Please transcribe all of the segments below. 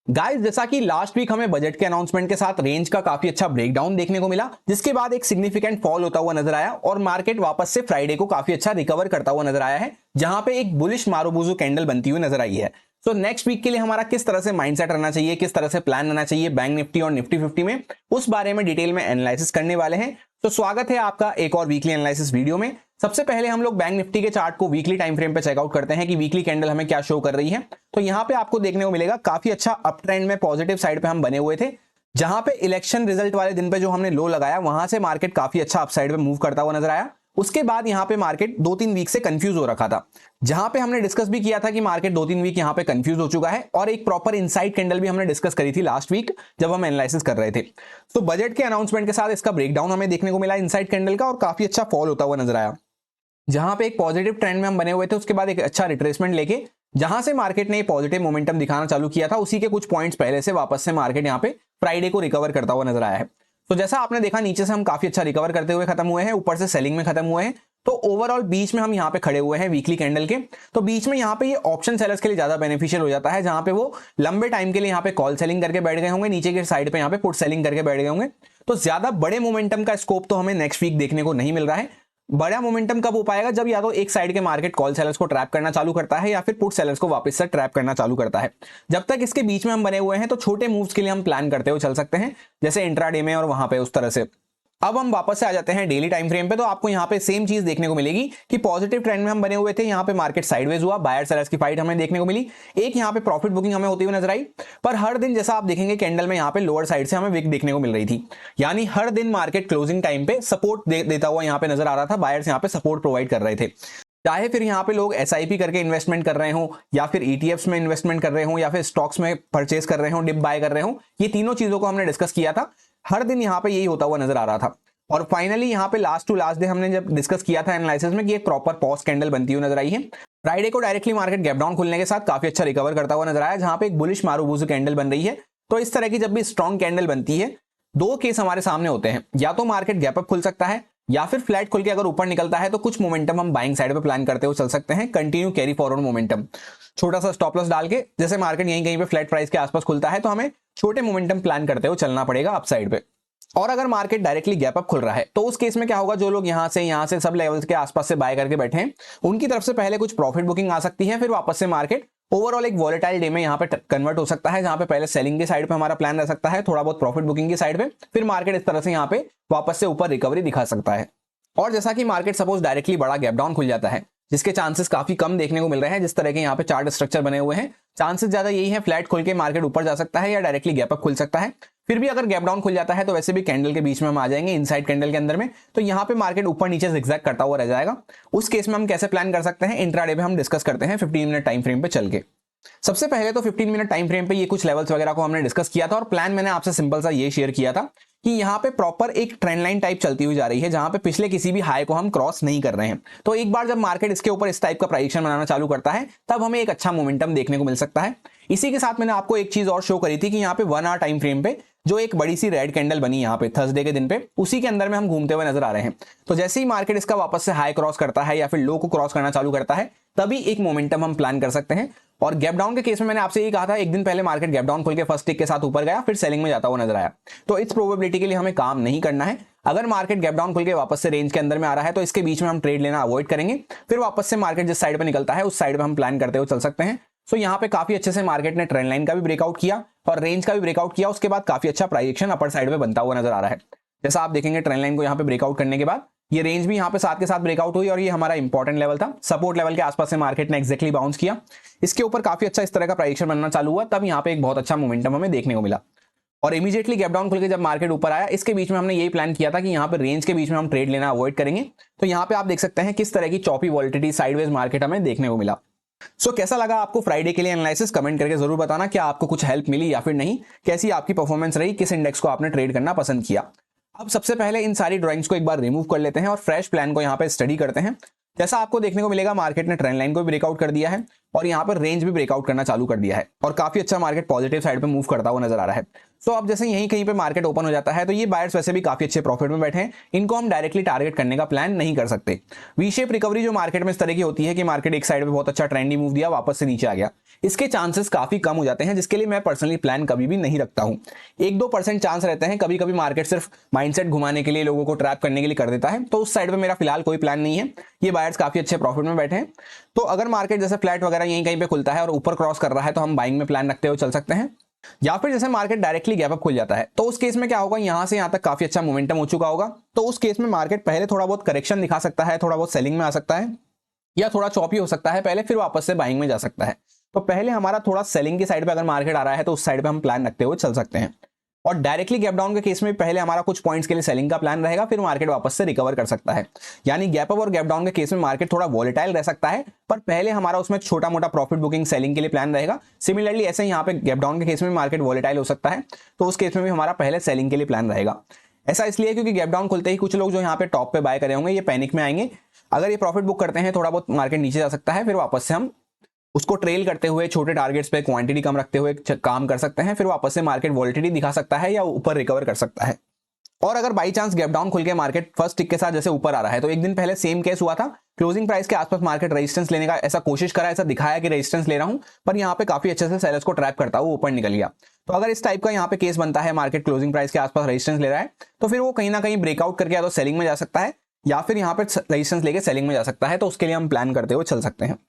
Guys, जैसा कि last week हमें बजट के अनाउंसमेंट के साथ रेंज का काफी अच्छा ब्रेकडाउन देखने को मिला, जिसके बाद एक सिग्निफिकेंट फॉल होता हुआ नजर आया और मार्केट वापस से फ्राइडे को काफी अच्छा रिकवर करता हुआ नजर आया है, जहां पे एक बुलिश मारुबुजू कैंडल बनती हुई नजर आई है। तो नेक्स्ट वीक के लिए हमारा किस तरह से माइंडसेट रहना चाहिए, किस तरह से प्लान रहना चाहिए बैंक निफ्टी और निफ्टी 50 में, उस बारे में डिटेल में एनालिसिस करने वाले हैं। तो स्वागत है आपका एक और वीकली एनालिसिस वीडियो में। सबसे पहले हम लोग बैंक निफ्टी के चार्ट को वीकली टाइम फ्रेम पे चेकआउट करते हैं कि वीकली कैंडल हमें क्या शो कर रही है। तो यहां पे आपको देखने को मिलेगा काफी अच्छा अप ट्रेंड में पॉजिटिव साइड पे हम बने हुए थे, जहां पे इलेक्शन रिजल्ट वाले दिन पे जो हमने लो लगाया वहां से मार्केट काफी अच्छा अपसाइड पे मूव करता हुआ नजर आया। उसके बाद यहां पे मार्केट 2-3 वीक से कंफ्यूज हो रखा था, जहां पे हमने डिस्कस भी किया था कि मार्केट 2-3 वीक यहां पे कंफ्यूज हो चुका है, और एक प्रॉपर इनसाइड कैंडल भी हमने डिस्कस करी थी लास्ट वीक जब हम एनालिसिस कर रहे थे। तो बजट के अनाउंसमेंट के साथ इसका ब्रेकडाउन हमें देखने को मिला इनसाइड कैंडल का, और काफी अच्छा फॉल होता हुआ नजर आया, जहां पे एक पॉजिटिव ट्रेंड में हम बने हुए थे। उसके बाद एक अच्छा रिट्रेसमेंट लेके जहां से मार्केट ने पॉजिटिव मोमेंटम दिखाना चालू किया था, उसी के कुछ पॉइंट्स पहले से वापस से मार्केट यहां पे फ्राइडे को रिकवर करता हुआ नजर आया है। तो जैसा आपने देखा, नीचे से हम काफी अच्छा रिकवर करते हुए खत्म हुए हैं, ऊपर से सेलिंग में खत्म हुए हैं। तो ओवरऑल बीच में हम यहाँ पे खड़े हुए हैं वीकली कैंडल के। तो बीच में यहाँ पे ये ऑप्शन सेलर्स के लिए ज्यादा बेनिफिशियल हो जाता है, जहां पे वो लंबे टाइम के लिए यहाँ पे कॉल सेलिंग करके बैठ गए होंगे, नीचे के साइड पे यहाँ पे पुट सेलिंग करके बैठ गए होंगे। तो ज्यादा बड़े मोमेंटम का स्कोप तो हमें नेक्स्ट वीक देखने को नहीं मिल रहा है। बड़ा मोमेंटम कब हो पाएगा, जब या तो एक साइड के मार्केट कॉल सेलर्स को ट्रैप करना चालू करता है या फिर पुट सेलर्स को वापस से ट्रैप करना चालू करता है। जब तक इसके बीच में हम बने हुए हैं तो छोटे मूव्स के लिए हम प्लान करते हुए चल सकते हैं, जैसे इंट्राडे में और वहां पे उस तरह से। अब हम वापस से आ जाते हैं डेली टाइम फ्रेम पे। तो आपको यहाँ पे सेम चीज देखने को मिलेगी कि पॉजिटिव ट्रेंड में हम बने हुए थे, यहाँ पे मार्केट साइडवेज हुआ, बायर सेलर्स की फाइट हमें देखने को मिली, एक यहाँ पे प्रॉफिट बुकिंग हमें होती हुई नजर आई। पर हर दिन जैसा आप देखेंगे कैंडल में यहाँ पे लोअर साइड से हमें विक देखने को मिल रही थी, यानी हर दिन मार्केट क्लोजिंग टाइम पे सपोर्ट देता हुआ यहाँ पे नजर आ रहा था। बायर्स यहाँ पे सपोर्ट प्रोवाइड कर रहे थे, चाहे फिर यहाँ पे लोग एसआईपी करके इन्वेस्टमेंट कर रहे हो, या फिर ईटीएफ्स में इन्वेस्टमेंट कर रहे हो, या फिर स्टॉक्स में परचेस कर रहे हो, डिप बाय कर रहे हो। ये तीनों चीजों को हमने डिस्कस किया था, हर दिन यहाँ पे यही होता हुआ नजर आ रहा था। और फाइनली यहाँ पे लास्ट टू लास्ट डे हमने जब डिस्कस किया था एनालिसिस में कि एक प्रॉपर पॉज कैंडल बनती हुई नजर आई है। फ्राइडे को डायरेक्टली मार्केट गैप डाउन खुलने के साथ काफी अच्छा रिकवर करता हुआ नजर आया, जहां पे एक बुलिश मारुबुजू कैंडल बन रही है। तो इस तरह की जब भी स्ट्रॉन्ग कैंडल बनती है, दो केस हमारे सामने होते हैं, या तो मार्केट गैप अप खुल सकता है, या फिर फ्लैट खुल के अगर ऊपर निकलता है तो कुछ मोमेंटम हम बाइंग साइड पे प्लान करते हुए चल सकते हैं, कंटिन्यू कैरी फॉरवर्ड मोमेंटम, छोटा सा स्टॉप लॉस डाल के। जैसे मार्केट यहीं कहीं पे फ्लैट प्राइस के आसपास खुलता है तो हमें छोटे मोमेंटम प्लान करते हुए चलना पड़ेगा अपसाइड पे। और अगर मार्केट डायरेक्टली गैप अप खुल रहा है तो उस केस में क्या होगा, जो लोग यहां से सब लेवल्स के आसपास से बाय करके बैठे हैं, उनकी तरफ से पहले कुछ प्रॉफिट बुकिंग आ सकती है, फिर वापस से मार्केट ओवरऑल एक वॉलेटाइल डे में यहाँ पे कन्वर्ट हो सकता है, जहां पे पहले सेलिंग की साइड पे हमारा प्लान रह सकता है, थोड़ा बहुत प्रॉफिट बुकिंग की साइड पे, फिर मार्केट इस तरह से यहाँ पे वापस से ऊपर रिकवरी दिखा सकता है। और जैसा कि मार्केट सपोज डायरेक्टली बड़ा गैप डाउन खुल जाता है, जिसके चांसेस काफी कम देखने को मिल रहे हैं, जिस तरह के यहाँ पे चार्ट स्ट्रक्चर बने हुए हैं, चांसेस ज्यादा यही है फ्लैट खुल के मार्केट ऊपर जा सकता है या डायरेक्टली गैप अप खुल सकता है। फिर भी अगर गैप डाउन खुल जाता है तो वैसे भी कैंडल के बीच में हम आ जाएंगे इनसाइड कैंडल के अंदर में, तो यहाँ पे मार्केट ऊपर नीचे जिगजैग करता हुआ रह जाएगा। उस केस में हम कैसे प्लान कर सकते हैं, इंट्राडे पे हम डिस्कस करते हैं 15 मिनट टाइम फ्रेम पे चल के। सबसे पहले तो 15 मिनट टाइम फ्रेम पे ये कुछ लेवल्स वगैरह को हमने डिस्कस किया था, और प्लान मैंने आपसे सिंपल सा ये शेयर किया था कि यहाँ पे प्रॉपर एक ट्रेंड लाइन टाइप चलती हुई जा रही है, जहां पे पिछले किसी भी हाई को हम क्रॉस नहीं कर रहे हैं। तो एक बार जब मार्केट इसके ऊपर इस टाइप का प्राइजेक्शन बनाना चालू करता है, तब हमें एक अच्छा मोमेंटम देखने को मिल सकता है। इसी के साथ मैंने आपको एक चीज और शो करी थी कि यहाँ पे 1 आवर टाइम फ्रेम पे जो एक बड़ी सी रेड कैंडल बनी यहाँ पे थर्सडे के दिन पे, उसी के अंदर में हम घूमते हुए नजर आ रहे हैं। तो जैसे ही मार्केट इसका वापस से हाई क्रॉस करता है या फिर लो को क्रॉस करना चालू करता है, तभी एक मोमेंटम हम प्लान कर सकते हैं। और गैप डाउन के केस में मैंने आपसे यही कहा था, एक दिन पहले मार्केट गैप डाउन खुल के फर्स्ट टिक के साथ ऊपर गया, फिर सेलिंग में जाता हुआ नजर आया। तो इस प्रोबेबिलिटी के लिए हमें काम नहीं करना है। अगर मार्केट गैप डाउन खुल के वापस से रेंज के अंदर में आ रहा है तो इसके बीच में हम ट्रेड लेना अवॉइड करेंगे, फिर वापस से मार्केट जिस साइड पे निकलता है उस साइड पे हम प्लान करते हुए चल सकते हैं। सो यहाँ पे काफी अच्छे से मार्केट ने ट्रेंड लाइन का भी ब्रेकआउट किया और रेंज का भी ब्रेकआउट किया, उसके बाद काफी अच्छा प्राइस एक्शन अपर साइड पे बनता हुआ नजर आ रहा है। जैसा आप देखेंगे ट्रेंड लाइन को यहाँ पे ब्रेकआउट करने के बाद ये रेंज भी यहाँ पे साथ के साथ ब्रेकआउट हुई, और ये हमारा इंपॉर्टेंट लेवल था, सपोर्ट लेवल के आसपास से मार्केट ने एक्जैक्टली बाउंस किया, इसके ऊपर काफी अच्छा इस तरह का प्राइस एक्शन बनना चालू हुआ, तब यहाँ पे एक बहुत अच्छा मोमेंटम हमें देखने को मिला। और इमीडिएटली गैप डाउन खुल के जब मार्केट ऊपर आया, इसके बीच में हमने यही प्लान किया था कि यहाँ पे रेंज के बीच में हम ट्रेड लेना अवॉइड करेंगे। तो यहाँ पे आप देख सकते हैं किस तरह की चॉपी वॉलिटिलिटी साइडवेज मार्केट हमें देखने को मिला। कैसा लगा आपको फ्राइडे के लिए एनालिसिस, कमेंट करके जरूर बताना, क्या आपको कुछ हेल्प मिली या फिर नहीं, कैसी आपकी परफॉर्मेंस रही, किस इंडेक्स को आपने ट्रेड करना पसंद किया। अब सबसे पहले इन सारी ड्राइंग्स को एक बार रिमूव कर लेते हैं और फ्रेश प्लान को यहाँ पे स्टडी करते हैं। जैसा आपको देखने को मिलेगा मार्केट ने ट्रेंड लाइन को भी ब्रेकआउट कर दिया है और यहाँ पर रेंज भी ब्रेकआउट करना चालू कर दिया है, और काफी अच्छा मार्केट पॉजिटिव साइड पे मूव करता हुआ नजर आ रहा है। सो अब जैसे यहीं कहीं पे मार्केट ओपन हो जाता है तो ये बायर्स वैसे भी काफी अच्छे प्रॉफिट में बैठे हैं, इनको हम डायरेक्टली टारगेट करने का प्लान नहीं कर सकते। वी शेप रिकवरी जो मार्केट में इस तरह की होती है कि मार्केट एक साइड पे बहुत अच्छा ट्रेंडी मूव दिया, वापस से नीचे आ गया, इसके चांसेस काफी कम हो जाते हैं, जिसके लिए मैं पर्सनली प्लान कभी भी नहीं रखता हूं। 1-2% चांस रहते हैं, कभी कभी मार्केट सिर्फ माइंडसेट घुमाने के लिए, लोगों को ट्रैप करने के लिए कर देता है, तो उस साइड पे मेरा फिलहाल कोई प्लान नहीं है। ये बायर्स काफी अच्छे प्रॉफिट में बैठे हैं, तो अगर मार्केट जैसे फ्लैट वगैरह यहीं कहीं पे खुलता है और ऊपर क्रॉस कर रहा है तो हम बाइंग में प्लान रखते हुए चल सकते हैं। या फिर जैसे मार्केट डायरेक्टली गैप अप खुल जाता है तो उस केस में क्या होगा, यहां से यहां तक काफी अच्छा मोमेंटम हो चुका होगा, तो उस केस में मार्केट पहले थोड़ा बहुत करेक्शन दिखा सकता है, थोड़ा बहुत सेलिंग में आ सकता है, या थोड़ा चॉपी हो सकता है पहले, फिर वापस से बाइंग में जा सकता है। तो पहले हमारा थोड़ा सेलिंग की साइड पे अगर मार्केट आ रहा है तो उस साइड पे हम प्लान रखते हुए चल सकते हैं। और डायरेक्टली गैप डाउन के केस में पहले हमारा कुछ पॉइंट्स के लिए सेलिंग का प्लान रहेगा, फिर मार्केट वापस से रिकवर कर सकता है। यानी गैप अप और गैप डाउन के केस में मार्केट थोड़ा वॉलेटाइल रह सकता है, पर पहले हमारा उसमें छोटा मोटा प्रॉफिट बुकिंग सेलिंग के लिए प्लान रहेगा। सिमिलरली ऐसे यहाँ पे गैप डाउन के केस में मार्केट वॉलेटाइल हो सकता है, तो उस केस में भी हमारा पहले सेलिंग के लिए प्लान रहेगा। ऐसा इसलिए क्योंकि गैप डाउन खुलते ही कुछ लोग जो यहाँ पे टॉप पे बाय करे होंगे ये पैनिक में आएंगे, अगर ये प्रॉफिट बुक करते हैं थोड़ा बहुत मार्केट नीचे जा सकता है, फिर वापस से हम उसको ट्रेल करते हुए छोटे टारगेट्स पे क्वांटिटी कम रखते हुए काम कर सकते हैं, फिर वापस से मार्केट वॉलेटिलिटी दिखा सकता है या ऊपर रिकवर कर सकता है। और अगर बाई चांस गैप डाउन खुल के मार्केट फर्स्ट टिक के साथ जैसे ऊपर आ रहा है, तो एक दिन पहले सेम केस हुआ था, क्लोजिंग प्राइस के आसपास मार्केट रेजिस्टेंस लेने का ऐसा कोशिश करा, ऐसा दिखाया कि रेजिस्टेंस ले रहा हूं, पर यहाँ पे काफी अच्छे से सेलर्स को ट्रैप करता हुआ ऊपर निकल गया। तो अगर इस टाइप का यहाँ पे केस बनता है, मार्केट क्लोजिंग प्राइस के आसपास रेजिस्टेंस ले रहा है, तो फिर वो कहीं ना कहीं ब्रेकआउट करके या तो सेलिंग में जा सकता है या फिर यहाँ पे रेजिस्टेंस लेके सेलिंग में जा सकता है, तो उसके लिए हम प्लान करते हुए चल सकते हैं।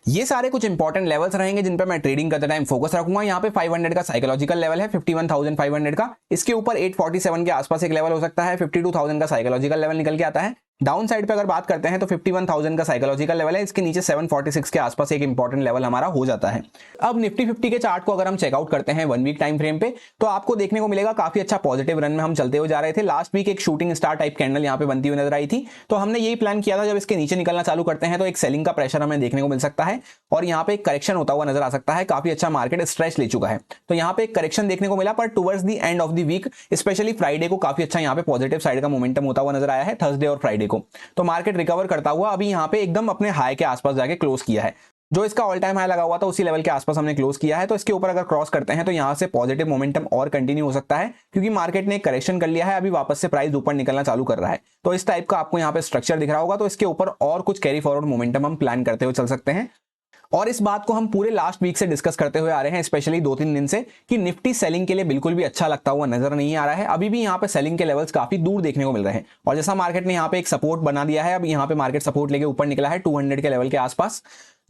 ये सारे कुछ इंपॉर्टेंट लेवल्स रहेंगे जिन पे मैं ट्रेडिंग करते टाइम फोकस रखूंगा। यहाँ पे 500 का साइकोलॉजिकल लेवल है, 51,500 का, इसके ऊपर 847 के आसपास एक लेवल हो सकता है, 52,000 का साइकोलॉजिकल लेवल निकल के आता है। डाउन साइड पे अगर बात करते हैं तो 51,000 का साइकोलॉजिकल लेवल है, इसके नीचे 746 के आसपास एक इंपॉर्टेंट लेवल हमारा हो जाता है। अब निफ्टी 50 के चार्ट को अगर हम चेकआउट करते हैं 1 वीक टाइम फ्रेम पे, तो आपको देखने को मिलेगा काफी अच्छा पॉजिटिव रन में हम चलते हुए जा रहे थे। लास्ट वीक एक शूटिंग स्टार टाइप कैंडल यहाँ पे बनती हुई नजर आई थी, तो हमने यही प्लान किया था जब इसके नीचे निकलना चालू करते हैं तो एक सेलिंग का प्रेशर हमें देखने को मिल सकता है और यहाँ पे एक करेक्शन होता हुआ नजर आ सकता है। काफी अच्छा मार्केट स्ट्रेच ले चुका है, तो यहाँ पे एक करेक्शन देखने को मिला, पर towards the end of the week specially Friday को काफी अच्छा यहाँ पे पॉजिटिव साइड का मोमेंटम होता हुआ नजर आया है, थर्सडे और फ्राइडे को। तो मार्केट रिकवर करता हुआ अभी यहाँ पे एकदम अपने हाई के आसपास जाके क्लोज किया है, जो इसका ऑल टाइम हाई लगा हुआ था उसी लेवल के आसपास हमने क्लोज किया है। तो इसके ऊपर अगर क्रॉस करते हैं तो यहाँ से पॉजिटिव मोमेंटम और कंटिन्यू हो सकता है, क्योंकि मार्केट ने करेक्शन कर लिया है, अभी वापस से प्राइस ऊपर निकलना चालू कर रहा है। तो इस टाइप का आपको यहाँ पे स्ट्रक्चर दिख रहा होगा, तो इसके ऊपर और कुछ कैरी फॉरवर्ड मोमेंटम हम प्लान करते हुए चल सकते हैं। और इस बात को हम पूरे लास्ट वीक से डिस्कस करते हुए आ रहे हैं, स्पेशली 2-3 दिन से, कि निफ्टी सेलिंग के लिए बिल्कुल भी अच्छा लगता हुआ नजर नहीं आ रहा है। अभी भी यहाँ पे सेलिंग के लेवल्स काफी दूर देखने को मिल रहे हैं, और जैसा मार्केट ने यहाँ पे एक सपोर्ट बना दिया है, अब यहाँ पे मार्केट सपोर्ट लेके ऊपर निकला है 200 के लेवल के आसपास,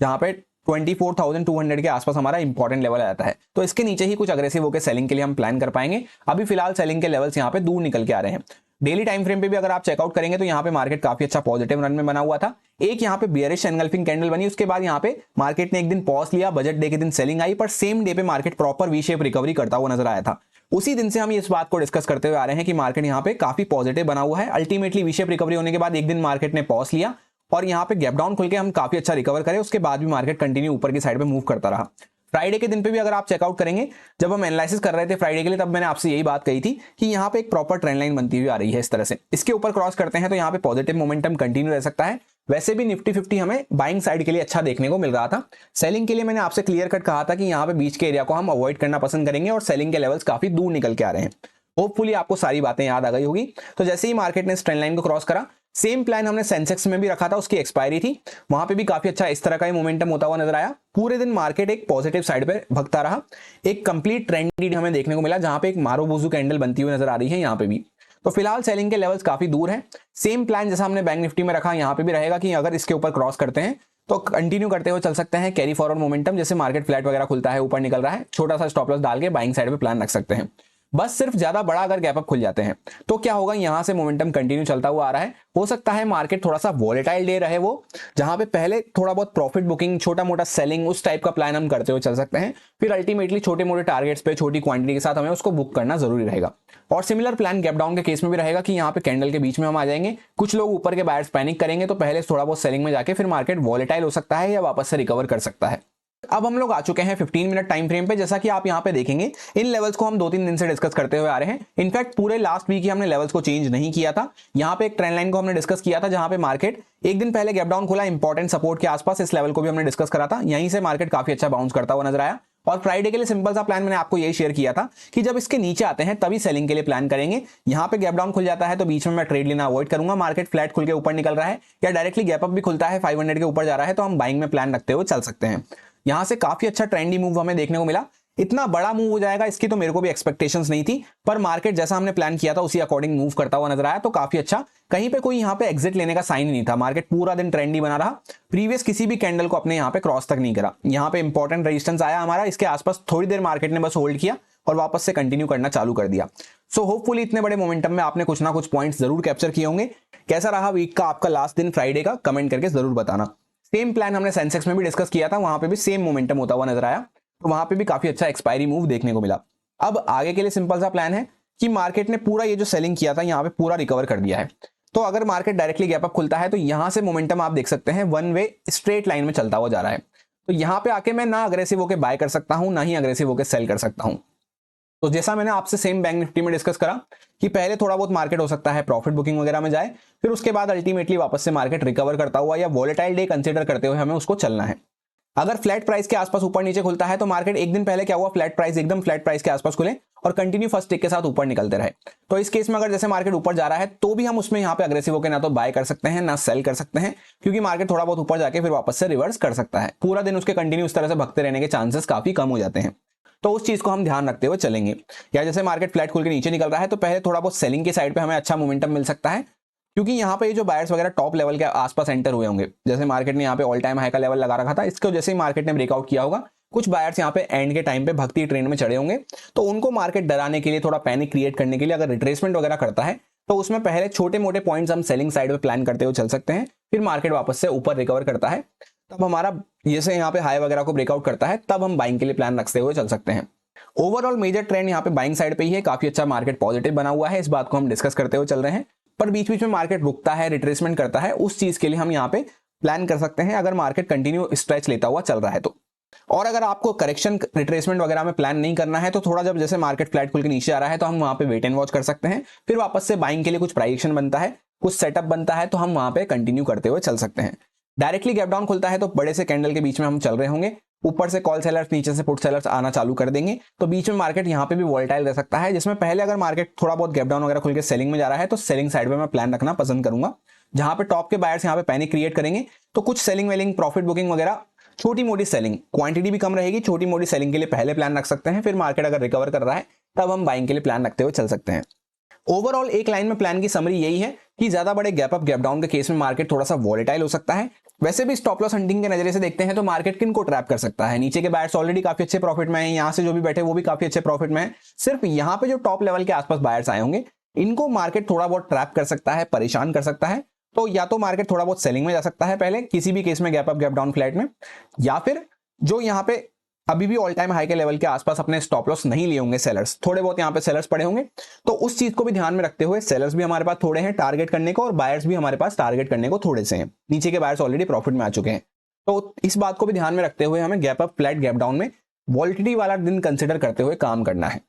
जहां पे 24,200 के आसपास हमारा इंपॉर्टेंट लेवल आ जाता है। तो इसके नीचे ही कुछ अग्रेसिव होकर सेलिंग के लिए हम प्लान कर पाएंगे। अभी फिलहाल सेलिंग के लेवल्स यहाँ पे दूर निकल के आ रहे हैं। डेली टाइम फ्रेम पे भी अगर आप चेकआउट करेंगे तो यहाँ पे मार्केट काफी अच्छा पॉजिटिव रन में बना हुआ था। एक यहाँ पे बियरिश एनगल्फिंग कैंडल बनी, उसके बाद यहाँ पे मार्केट ने एक दिन पॉज लिया, बजट डे के दिन सेलिंग आई, पर सेम डे पे market proper V shape recovery करता हुआ नजर आया था। उसी दिन से हम इस बात को डिस्कस करते हुए आ रहे हैं कि मार्केट यहाँ पे काफी पॉजिटिव बना हुआ है। अल्टीमेटली वी शेप रिकवरी होने के बाद एक दिन मार्केट ने पॉज लिया और यहाँ पे गैप डाउन खुल के हम काफी अच्छा रिकवर करें, उसके बाद भी मार्केट कंटिन्यू ऊपर की साइड पे मूव करता रहा। फ्राइडे के दिन पे भी अगर आप चेकआउट करेंगे, जब हम एनालिसिस कर रहे थे फ्राइडे के लिए, तब मैंने आपसे यही बात कही थी कि यहाँ पे एक प्रॉपर ट्रेंड लाइन बनती हुई आ रही है इस तरह से। इसके ऊपर क्रॉस करते हैं तो यहाँ पे पॉजिटिव मोमेंटम कंटिन्यू रह सकता है। वैसे भी निफ्टी 50 हमें बाइंग साइड के लिए अच्छा देखने को मिल रहा था। सेलिंग के लिए मैंने आपसे क्लियर कट कहा था कि यहाँ पे बीच के एरिया को हम अवॉइड करना पसंद करेंगे, और सेलिंग के लेवल्स काफी दूर निकल के आ रहे हैं। होपफुली आपको सारी बातें याद आ गई होगी। तो जैसे ही मार्केट ने ट्रेंड लाइन को क्रॉस करा, सेम प्लान हमने सेंसेक्स में भी रखा था, उसकी एक्सपायरी थी, वहां पे भी काफी अच्छा इस तरह का ही मोमेंटम होता हुआ नजर आया। पूरे दिन मार्केट एक पॉजिटिव साइड पे भगता रहा, एक कंप्लीट ट्रेंड हमें देखने को मिला, जहां पे एक मारूबुजू कैंडल बनती हुई नजर आ रही है यहाँ पे भी। तो फिलहाल सेलिंग के लेवल्स काफी दूर है। सेम प्लान जैसा हमने बैंक निफ्टी में रखा, यहाँ पे भी रहेगा कि अगर इसके ऊपर क्रॉस करते हैं तो कंटिन्यू करते हुए चल सकते हैं कैरी फॉरवर्ड मोमेंटम। जैसे मार्केट फ्लैट वगैरह खुलता है, ऊपर निकल रहा है, छोटा सा स्टॉप लॉस डाल के बाइंग साइड पे प्लान रख सकते हैं। बस सिर्फ ज्यादा बड़ा अगर गैप अप खुल जाते हैं तो क्या होगा, यहां से मोमेंटम कंटिन्यू चलता हुआ आ रहा है। हो सकता है मार्केट थोड़ा सा वॉलेटाइल डे रहे, वो जहां पे पहले थोड़ा बहुत प्रॉफिट बुकिंग, छोटा मोटा सेलिंग, उस टाइप का प्लान हम करते हुए चल सकते हैं। फिर अल्टीमेटली छोटे मोटे टारगेट्स पे छोटी क्वांटिटी के साथ हमें उसको बुक करना जरूरी रहेगा। और सिमिलर प्लान गैप डाउन के केस में भी रहेगा कि यहाँ पे कैंडल के बीच में हम आ जाएंगे, कुछ लोग ऊपर के बायर्स पैनिक करेंगे, तो पहले थोड़ा बहुत सेलिंग में जाके फिर मार्केट वॉलेटाइल हो सकता है या वापस से रिकवर कर सकता है। अब हम लोग आ चुके हैं 15 मिनट टाइम फ्रेम पे। जैसा कि आप यहाँ पे देखेंगे, इन लेवल्स को हम 2-3 दिन से डिस्कस करते हुए आ रहे हैं। इनफैक्ट पूरे लास्ट वीक ही हमने लेवल्स को चेंज नहीं किया था। यहाँ पे एक ट्रेंड लाइन को हमने डिस्कस किया था, जहां पे मार्केट एक दिन पहले गैप डाउन खुला इंपॉर्टेंट सपोर्ट के आसपास, इस लेवल को भी हमने डिस्कस करा था। यहीं से मार्केट काफी अच्छा बाउंस करता हुआ नजर आया। और फ्राइडे के लिए सिंपल सा प्लान मैंने आपको यही शेयर किया था कि जब इसके नीचे आते हैं तभी सेलिंग के लिए प्लान करेंगे। यहाँ पे गैप डाउन खुल जाता है तो बीच में मैं ट्रेड लेना अवॉइड करूंगा। मार्केट फ्लैट खुल के ऊपर निकल रहा है या डायरेक्टली गैप अप भी खुलता है 500 के ऊपर जा रहा है तो हम बाइंग में प्लान रखते हुए चल सकते हैं। यहाँ से काफी अच्छा ट्रेंडी मूव हमें देखने को मिला। इतना बड़ा मूव हो जाएगा इसकी तो मेरे को भी एक्सपेक्टेशंस नहीं थी, पर मार्केट जैसा हमने प्लान किया था उसी अकॉर्डिंग मूव करता हुआ नजर आया तो काफी अच्छा। कहीं पे कोई यहाँ पे एग्जिट लेने का साइन ही नहीं था। मार्केट पूरा दिन ट्रेंडी बना रहा, प्रीवियस किसी भी कैंडल को अपने यहाँ पे क्रॉस तक नहीं करा। यहाँ पे इंपॉर्टेंट रेजिस्टेंस आया हमारा, इसके आसपास थोड़ी देर मार्केट ने बस होल्ड किया और वापस से कंटिन्यू करना चालू कर दिया। सो होपफुली इतने बड़े मोमेंटम में आपने कुछ ना कुछ पॉइंट्स जरूर कैप्चर किए होंगे। कैसा रहा वीक का आपका लास्ट दिन फ्राइडे का, कमेंट करके जरूर बताना। सेम प्लान हमने सेंसेक्स में भी डिस्कस किया था, वहां पे भी सेम मोमेंटम होता हुआ नजर आया तो वहां पे भी काफी अच्छा एक्सपायरी मूव देखने को मिला। अब आगे के लिए सिंपल सा प्लान है कि मार्केट ने पूरा ये जो सेलिंग किया था यहाँ पे पूरा रिकवर कर दिया है, तो अगर मार्केट डायरेक्टली गैप अप खुलता है तो यहां से मोमेंटम आप देख सकते हैं वन वे स्ट्रेट लाइन में चलता हुआ जा रहा है। तो यहाँ पे आके मैं ना अग्रेसिव होकर बाय कर सकता हूं ना ही अग्रेसिव होकर सेल कर सकता हूं। तो जैसा मैंने आपसे सेम बैंक निफ्टी में डिस्कस करा कि पहले थोड़ा बहुत मार्केट हो सकता है प्रॉफिट बुकिंग वगैरह में जाए, फिर उसके बाद अल्टीमेटली वापस से मार्केट रिकवर करता हुआ या वॉलेटाइल डे कंसीडर करते हुए हमें उसको चलना है। अगर फ्लैट प्राइस के आसपास ऊपर नीचे खुलता है तो मार्केट एक दिन पहले क्या हुआ, फ्लैट प्राइस एकदम फ्लैट प्राइस के आसपास खुले और कंटिन्यू फर्स्ट टिक के साथ ऊपर निकलते रहे। तो इस केस में अगर जैसे मार्केट ऊपर जा रहा है तो भी हम उसमें यहाँ पे अग्रेसिव होकर ना तो बाय कर सकते हैं ना सेल कर सकते हैं, क्योंकि मार्केट थोड़ा बहुत ऊपर जाके फिर वापस से रिवर्स कर सकता है। पूरा दिन उसके कंटिन्यू इस तरह से भगते रहने के चांसेस काफी कम हो जाते हैं, तो उस चीज को हम ध्यान रखते हुए चलेंगे। या जैसे मार्केट फ्लैट खुल के नीचे निकल रहा है तो पहले थोड़ा बहुत सेलिंग के साइड पे हमें अच्छा मोमेंटम मिल सकता है, क्योंकि यहाँ पे जो बायर्स वगैरह टॉप लेवल के आसपास एंटर हुए होंगे। जैसे मार्केट ने यहाँ पे ऑल टाइम हाई का लेवल लगा रखा था, इसको जैसे ही मार्केट ने ब्रेकआउट किया होगा कुछ बायर्स यहाँ पे एंड के टाइम पे भक्ति ट्रेंड में चढ़े होंगे, तो उनको मार्केट डराने के लिए, थोड़ा पैनिक क्रिएट करने के लिए अगर रिट्रेसमेंट वगैरह करता है तो उसमें पहले छोटे मोटे पॉइंट्स हम सेलिंग साइड पे प्लान करते हुए चल सकते हैं। फिर मार्केट वापस से ऊपर रिकवर करता है तब हमारा जैसे यहाँ पे हाई वगैरह को ब्रेकआउट करता है तब हम बाइंग के लिए प्लान रखते हुए चल सकते हैं। ओवरऑल मेजर ट्रेंड यहाँ पे बाइंग साइड पे ही है, काफी अच्छा मार्केट पॉजिटिव बना हुआ है, इस बात को हम डिस्कस करते हुए चल रहे हैं। पर बीच बीच में मार्केट रुकता है, रिट्रेसमेंट करता है, उस चीज के लिए हम यहाँ पे प्लान कर सकते हैं अगर मार्केट कंटिन्यू स्ट्रेच लेता हुआ चल रहा है तो। और अगर आपको करेक्शन रिट्रेसमेंट वगैरह में प्लान नहीं करना है तो थोड़ा जब जैसे मार्केट फ्लैट खुल के नीचे आ रहा है तो हम वहां पे वेट एंड वॉच कर सकते हैं। फिर वापस से बाइंग के लिए कुछ प्राइस बनता है, कुछ सेटअप बनता है तो हम वहां पे कंटिन्यू करते हुए चल सकते हैं। डायरेक्टली गैप डाउन खुलता है तो बड़े से कैंडल के बीच में हम चल रहे होंगे, ऊपर से कॉल सेलर्स नीचे से पुट सेलर्स आना चालू कर देंगे, तो बीच में मार्केट यहाँ पे भी वॉलेटाइल रह सकता है, जिसमें पहले अगर मार्केट थोड़ा बहुत गैप डाउन वगैरह खुल के सेलिंग में जा रहा है तो सेलिंग साइड में मैं प्लान रखना पसंद करूंगा। जहां पे टॉप के बायर्स यहाँ पे पैनिक क्रिएट करेंगे तो कुछ सेलिंग वेलिंग प्रॉफिट बुकिंग वगैरह छोटी मोटी सेलिंग, क्वांटिटी भी कम रहेगी, छोटी मोटी सेलिंग के लिए पहले प्लान रख सकते हैं। फिर मार्केट अगर रिकवर कर रहा है तब हम बाइंग के लिए प्लान रखते हुए चल सकते हैं। ओवरऑल एक लाइन में प्लान की समरी यही है कि ज्यादा बड़े गैप अप गैप डाउन के केस में मार्केट थोड़ा सा वॉलेटाइल हो सकता है। वैसे भी स्टॉप लॉस हंटिंग के नजरिए से देखते हैं तो मार्केट किन को ट्रैप कर सकता है, नीचे के बायर्स ऑलरेडी काफी अच्छे प्रॉफिट में हैं, यहाँ से जो भी बैठे वो भी काफी अच्छे प्रॉफिट में हैं, सिर्फ यहाँ पे जो टॉप लेवल के आसपास बायर्स आए होंगे इनको मार्केट थोड़ा बहुत ट्रैप कर सकता है, परेशान कर सकता है। तो या तो मार्केट थोड़ा बहुत सेलिंग में जा सकता है पहले किसी भी केस में gap up gap down flat में, या फिर जो यहाँ पे अभी भी ऑल टाइम हाई के लेवल के आसपास अपने स्टॉप लॉस नहीं लिए होंगे सेलर्स, थोड़े बहुत यहाँ पे सेलर्स पड़े होंगे, तो उस चीज को भी ध्यान में रखते हुए सेलर्स भी हमारे पास थोड़े हैं टारगेट करने को और बायर्स भी हमारे पास टारगेट करने को थोड़े से हैं, नीचे के बायर्स ऑलरेडी प्रॉफिट में आ चुके हैं। तो इस बात को भी ध्यान में रखते हुए हमें gap up flat gap down में वॉलिटिलिटी वाला दिन कंसिडर करते हुए काम करना है।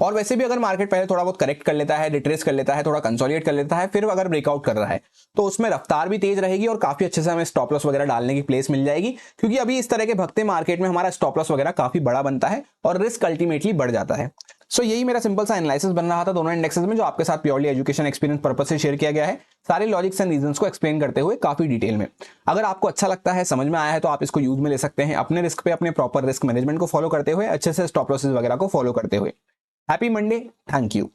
और वैसे भी अगर मार्केट पहले थोड़ा बहुत करेक्ट कर लेता है, रिट्रेस कर लेता है, थोड़ा कंसोलिडेट कर लेता है, फिर अगर ब्रेकआउट कर रहा है तो उसमें रफ्तार भी तेज रहेगी और काफी अच्छे से हमें स्टॉप लॉस वगैरह डालने की प्लेस मिल जाएगी, क्योंकि अभी इस तरह के भगते मार्केट में हमारा स्टॉप लॉस वगैरह काफी बड़ा बनता है और रिस्क अल्टीमेटली बढ़ जाता है। सो यही मेरा सिंपल सा एनालिसिस बन रहा था दोनों इंडेक्सेस में, जो आपके साथ प्योरली एजुकेशन एक्सपीरियंस पर्पस से शेयर किया गया है, सारे लॉजिक्स एंड रीजंस को एक्सप्लेन करते हुए काफी डिटेल में। अगर आपको अच्छा लगता है, समझ में आया है, तो आप इसको यूज में ले सकते हैं अपने रिस्क पे, अपने प्रॉपर रिस्क मैनेजमेंट को फॉलो करते हुए, अच्छे से स्टॉप लॉसेस वगैरह को फॉलो करते हुए। Happy Monday, thank you.